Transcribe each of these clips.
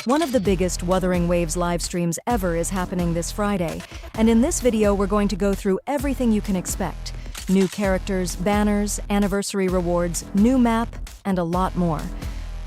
One of the biggest Wuthering Waves live streams ever is happening this Friday, and in this video we're going to go through everything you can expect. New characters, banners, anniversary rewards, new map, and a lot more.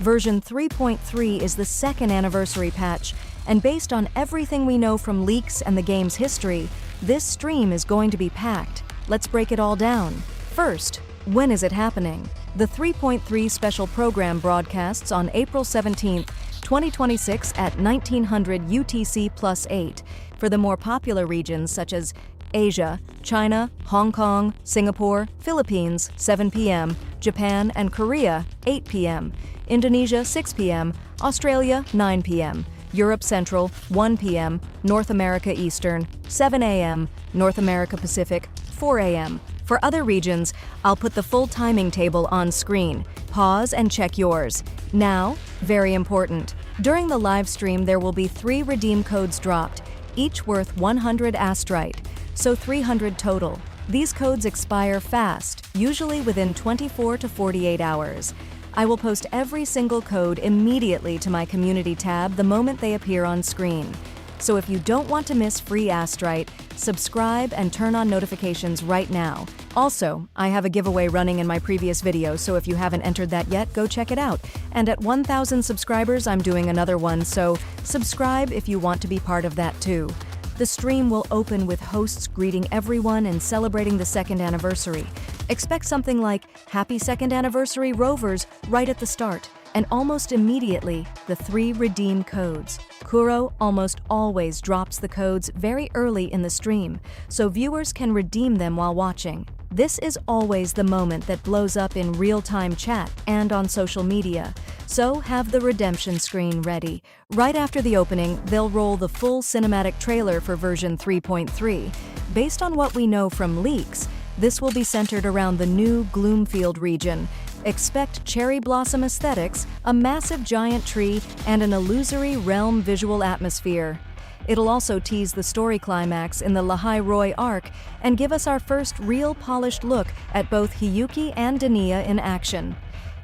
Version 3.3 is the second anniversary patch, and based on everything we know from leaks and the game's history, this stream is going to be packed. Let's break it all down. First, when is it happening? The 3.3 special program broadcasts on April 17th, 2026 at 1900 UTC +8 for the more popular regions such as Asia, China, Hong Kong, Singapore, Philippines, 7 p.m., Japan and Korea, 8 p.m., Indonesia, 6 p.m., Australia, 9 p.m., Europe Central, 1 p.m., North America Eastern, 7 a.m., North America Pacific, 4 a.m. For other regions, I'll put the full timing table on screen. Pause and check yours. Now, very important, during the live stream there will be 3 redeem codes dropped, each worth 100 Astrite, so 300 total. These codes expire fast, usually within 24 to 48 hours. I will post every single code immediately to my community tab the moment they appear on screen. So if you don't want to miss free Astrite, subscribe and turn on notifications right now. Also, I have a giveaway running in my previous video, so if you haven't entered that yet, go check it out. And at 1,000 subscribers, I'm doing another one, so subscribe if you want to be part of that too. The stream will open with hosts greeting everyone and celebrating the second anniversary. Expect something like Happy Second Anniversary Rovers right at the start, and almost immediately, the 3 redeem codes. Kuro almost always drops the codes very early in the stream, so viewers can redeem them while watching. This is always the moment that blows up in real-time chat and on social media, so have the redemption screen ready. Right after the opening, they'll roll the full cinematic trailer for version 3.3. Based on what we know from leaks, this will be centered around the new Gloomfield region. Expect cherry blossom aesthetics, a massive giant tree, and an illusory realm visual atmosphere. It'll also tease the story climax in the Lahai-Roi arc and give us our first real polished look at both Hiyuki and Denia in action.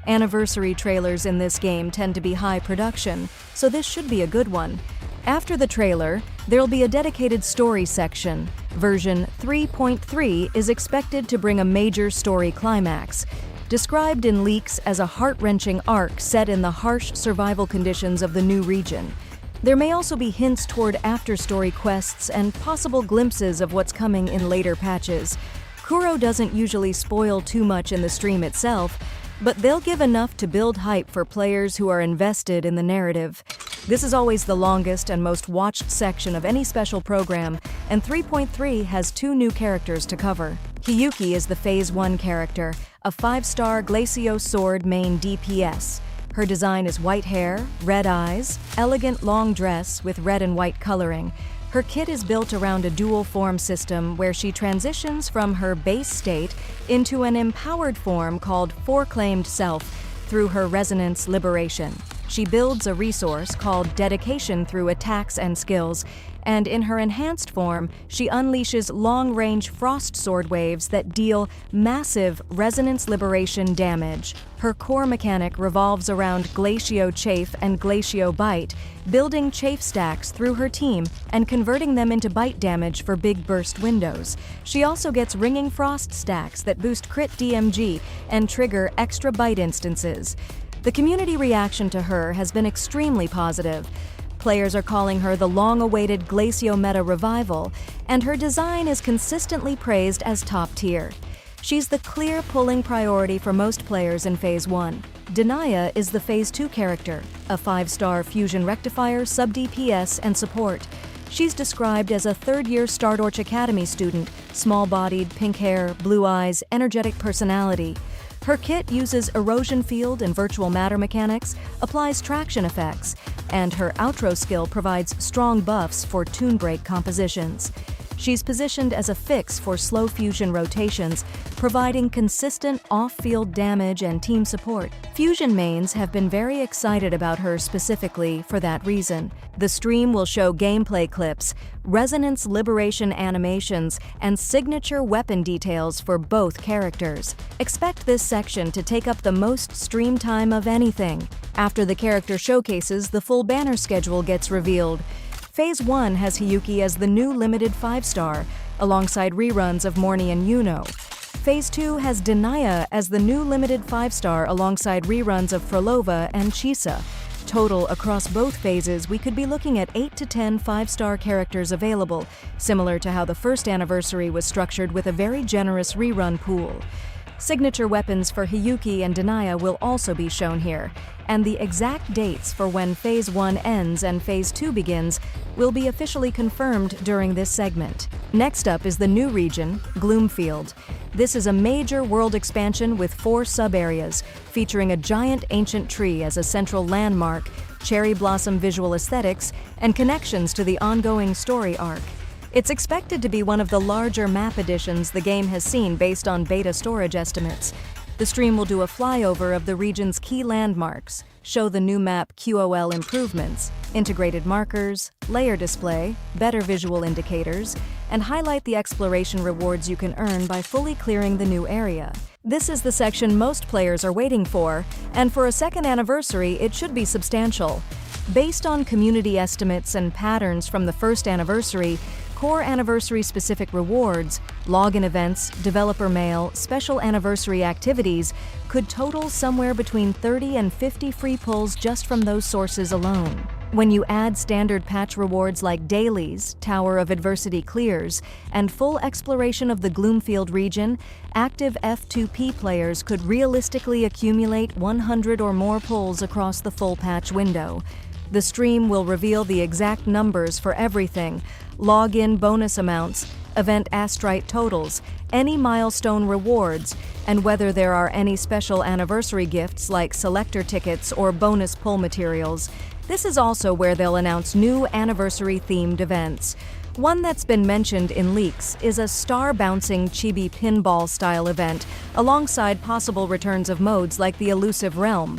Anniversary trailers in this game tend to be high production, so this should be a good one. After the trailer, there'll be a dedicated story section. Version 3.3 is expected to bring a major story climax, described in leaks as a heart-wrenching arc set in the harsh survival conditions of the new region. There may also be hints toward after-story quests and possible glimpses of what's coming in later patches. Kuro doesn't usually spoil too much in the stream itself, but they'll give enough to build hype for players who are invested in the narrative. This is always the longest and most watched section of any special program, and 3.3 has 2 new characters to cover. Hiyuki is the Phase 1 character, a 5-star Glacio Sword main DPS. Her design is white hair, red eyes, elegant long dress with red and white coloring. Her kit is built around a dual form system where she transitions from her base state into an empowered form called Foreclaimed Self through her Resonance Liberation. She builds a resource called Dedication through attacks and skills, and in her enhanced form, she unleashes long-range frost sword waves that deal massive resonance liberation damage. Her core mechanic revolves around Glacio Chafe and Glacio Bite, building chafe stacks through her team and converting them into bite damage for big burst windows. She also gets Ringing Frost stacks that boost crit DMG and trigger extra bite instances. The community reaction to her has been extremely positive. Players are calling her the long-awaited Glacio meta revival, and her design is consistently praised as top tier. She's the clear pulling priority for most players in Phase 1. Denia is the Phase 2 character, a 5-star Fusion Rectifier, sub-DPS, and support. She's described as a third-year Stardorch Academy student, small-bodied, pink hair, blue eyes, energetic personality. Her kit uses erosion field and virtual matter mechanics, applies traction effects, and her outro skill provides strong buffs for tune break compositions. She's positioned as a fix for slow fusion rotations, providing consistent off-field damage and team support. Fusion mains have been very excited about her specifically for that reason. The stream will show gameplay clips, resonance liberation animations, and signature weapon details for both characters. Expect this section to take up the most stream time of anything. After the character showcases, the full banner schedule gets revealed. Phase 1 has Hiyuki as the new limited 5-star, alongside reruns of Morny and Yuno. Phase 2 has Denia as the new limited 5-star alongside reruns of Frolova and Chisa. Total across both phases, we could be looking at 8 to 10 5-star characters available, similar to how the first anniversary was structured with a very generous rerun pool. Signature weapons for Hiyuki and Denia will also be shown here, and the exact dates for when Phase 1 ends and Phase 2 begins will be officially confirmed during this segment. Next up is the new region, Gloomfield. This is a major world expansion with 4 sub-areas, featuring a giant ancient tree as a central landmark, cherry blossom visual aesthetics, and connections to the ongoing story arc. It's expected to be one of the larger map additions the game has seen based on beta storage estimates. The stream will do a flyover of the region's key landmarks, show the new map QOL improvements, integrated markers, layer display, better visual indicators, and highlight the exploration rewards you can earn by fully clearing the new area. This is the section most players are waiting for, and for a second anniversary, it should be substantial. Based on community estimates and patterns from the first anniversary, core anniversary-specific rewards, login events, developer mail, special anniversary activities could total somewhere between 30 and 50 free pulls just from those sources alone. When you add standard patch rewards like dailies, Tower of Adversity clears, and full exploration of the Gloomfield region, active F2P players could realistically accumulate 100 or more pulls across the full patch window. The stream will reveal the exact numbers for everything: login bonus amounts, event Astrite totals, any milestone rewards, and whether there are any special anniversary gifts like selector tickets or bonus pull materials. This is also where they'll announce new anniversary-themed events. One that's been mentioned in leaks is a star-bouncing chibi pinball-style event, alongside possible returns of modes like the Elusive Realm.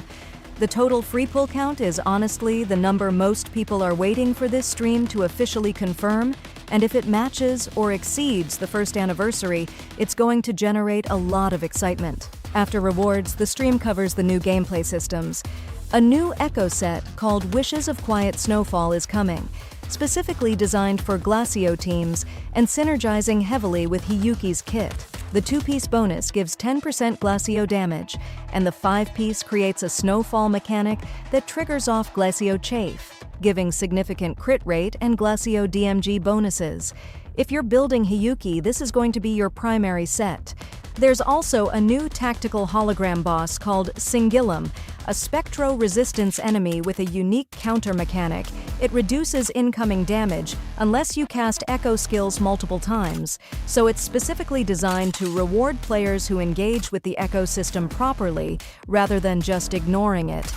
The total free pull count is honestly the number most people are waiting for this stream to officially confirm, and if it matches or exceeds the first anniversary, it's going to generate a lot of excitement. After rewards, the stream covers the new gameplay systems. A new Echo set called Wishes of Quiet Snowfall is coming, specifically designed for Glacio teams and synergizing heavily with Hiyuki's kit. The 2-piece bonus gives 10% Glacio damage, and the 5-piece creates a snowfall mechanic that triggers off Glacio Chafe, giving significant crit rate and Glacio DMG bonuses. If you're building Hiyuki, this is going to be your primary set. There's also a new tactical hologram boss called Singilum, a spectro-resistance enemy with a unique counter mechanic. It reduces incoming damage unless you cast echo skills multiple times, so it's specifically designed to reward players who engage with the echo system properly rather than just ignoring it.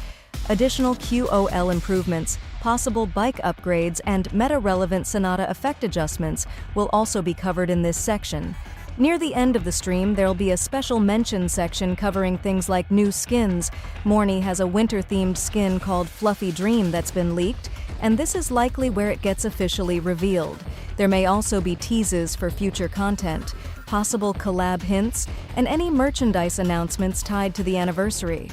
Additional QOL improvements, possible bike upgrades, and meta-relevant Sonata effect adjustments will also be covered in this section. Near the end of the stream, there'll be a special mention section covering things like new skins. Morny has a winter-themed skin called Fluffy Dream that's been leaked, and this is likely where it gets officially revealed. There may also be teases for future content, possible collab hints, and any merchandise announcements tied to the anniversary.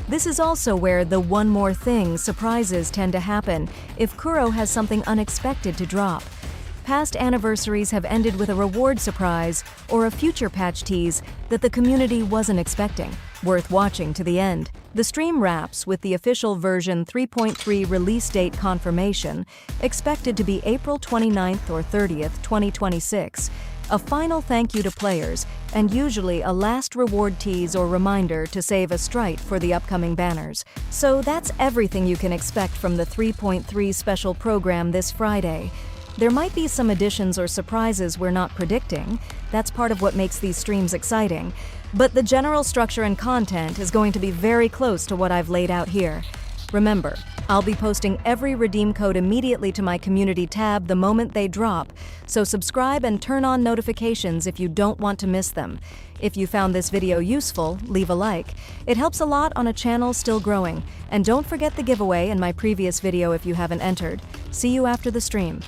This is also where the one more thing surprises tend to happen if Kuro has something unexpected to drop. Past anniversaries have ended with a reward surprise or a future patch tease that the community wasn't expecting. Worth watching to the end. The stream wraps with the official version 3.3 release date confirmation, expected to be April 29th or 30th, 2026. A final thank you to players, and usually a last reward tease or reminder to save Astrite for the upcoming banners. So that's everything you can expect from the 3.3 special program this Friday. There might be some additions or surprises we're not predicting. That's part of what makes these streams exciting. But the general structure and content is going to be very close to what I've laid out here. Remember, I'll be posting every redeem code immediately to my community tab the moment they drop, so subscribe and turn on notifications if you don't want to miss them. If you found this video useful, leave a like. It helps a lot on a channel still growing. And don't forget the giveaway in my previous video if you haven't entered. See you after the stream.